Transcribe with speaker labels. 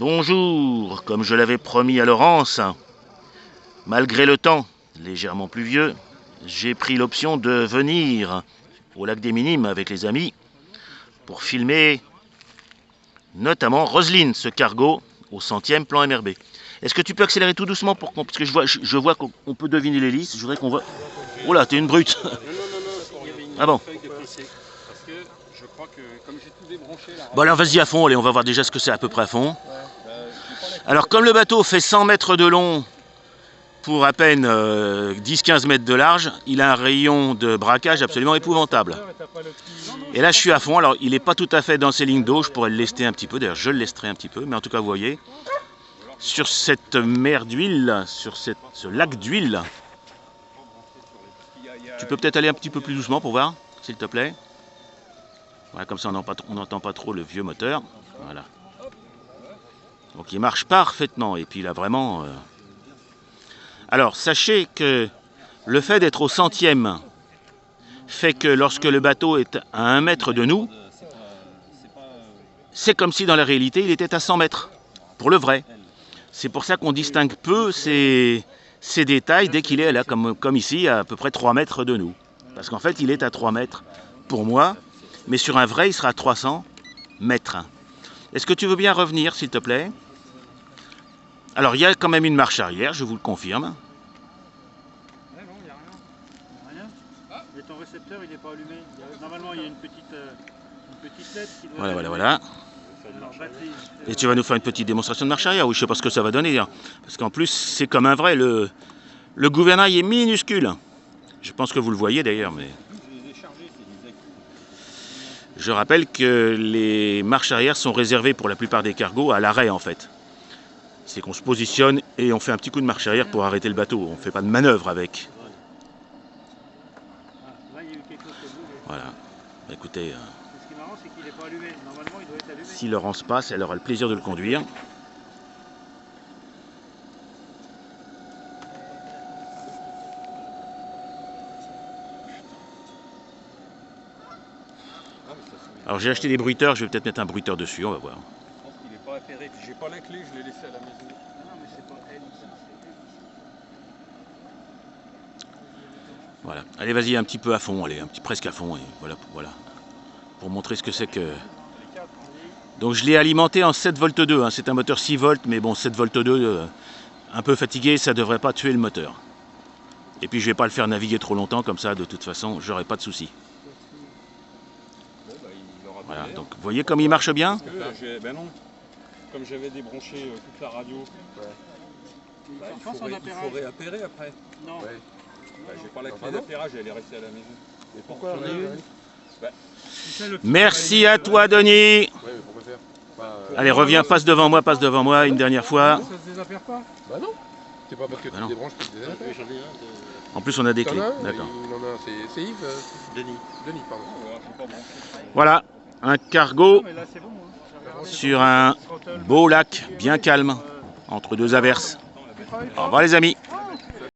Speaker 1: Bonjour, comme je l'avais promis à Laurence, malgré le temps légèrement pluvieux, j'ai pris l'option de venir au lac des Minimes avec les amis pour filmer notamment Roselyne, ce cargo au 100e plan MRB. Est-ce que tu peux accélérer tout doucement pour parce que je vois qu'on peut deviner l'hélice, je voudrais qu'on voit... Oh là, t'es une brute.
Speaker 2: Non, il y avait une
Speaker 1: ah bon.
Speaker 2: feuille de PC. Parce que je crois que comme j'ai tout débranché là...
Speaker 1: Bon alors vas-y à fond, allez, on va voir déjà ce que c'est à peu près à fond. Alors comme le bateau fait 100 mètres de long pour à peine 10-15 mètres de large, il a un rayon de braquage absolument épouvantable. Et là je suis à fond, alors il n'est pas tout à fait dans ses lignes d'eau, je pourrais le lester un petit peu, d'ailleurs je le lesterai un petit peu, mais en tout cas vous voyez, sur cette mer d'huile, sur ce lac d'huile, tu peux peut-être aller un petit peu plus doucement pour voir, s'il te plaît. Voilà, comme ça on n'entend pas trop le vieux moteur. Voilà. Donc il marche parfaitement, et puis là vraiment... Alors sachez que le fait d'être au 100e fait que lorsque le bateau est à 1 mètre de nous, c'est comme si dans la réalité il était à 100 mètres, pour le vrai. C'est pour ça qu'on distingue peu ces détails dès qu'il est là, comme ici, à peu près 3 mètres de nous. Parce qu'en fait il est à 3 mètres pour moi, mais sur un vrai il sera à 300 mètres. Est-ce que tu veux bien revenir s'il te plaît ? Alors il y a quand même une marche arrière, je vous le confirme.
Speaker 2: Ouais, non, il n'y a rien. Rien. Mais ton récepteur il n'est pas allumé. Normalement il y a une petite lettre qui doit...
Speaker 1: Voilà.
Speaker 2: Alors, batterie.
Speaker 1: Et tu vas nous faire une petite démonstration de marche arrière, oui, je sais pas ce que ça va donner. Hein. Parce qu'en plus c'est comme un vrai, le gouvernail est minuscule. Je pense que vous le voyez d'ailleurs, mais... Je rappelle que les marches arrière sont réservées pour la plupart des cargos à l'arrêt en fait. C'est qu'on se positionne et on fait un petit coup de marche arrière pour arrêter le bateau. On ne fait pas de manœuvre avec. Voilà. Bah, écoutez,
Speaker 2: Ce qui est marrant, c'est qu'il n'est pas allumé. Normalement, il doit être allumé.
Speaker 1: si Laurence passe, elle aura le plaisir de le conduire. Alors j'ai acheté des bruiteurs, je vais peut-être mettre un bruiteur dessus, on va voir.
Speaker 2: Je pense qu'il n'est pas affairé. J'ai pas la clé, je l'ai laissé à la maison. Non, mais c'est pas elle.
Speaker 1: Voilà. Allez, vas-y un petit peu à fond, allez, presque à fond, et voilà. Pour montrer ce que c'est que... Donc je l'ai alimenté en 7 volts 2, hein. C'est un moteur 6 volts, mais bon, 7 volts 2, un peu fatigué, ça ne devrait pas tuer le moteur. Et puis je ne vais pas le faire naviguer trop longtemps, comme ça, de toute façon, j'aurai pas de soucis. Voilà, donc vous voyez comme il marche bien.
Speaker 2: Ben non, comme j'avais débranché toute la radio, bah, il faut réappairer après. Non, bah, j'ai pas la clé d'appairage, elle est restée à la maison.
Speaker 3: Et pourquoi on a eu
Speaker 1: Merci à toi Denis. Allez, reviens, passe devant moi une dernière fois.
Speaker 3: Ça se désappare pas? Bah non. C'est pas parce que tu débranches que tu désappelles.
Speaker 1: En plus on a des clés, d'accord.
Speaker 3: C'est Yves
Speaker 2: Denis,
Speaker 3: pardon.
Speaker 1: Voilà, un cargo sur un beau lac bien calme, entre 2 averses. Au revoir les amis.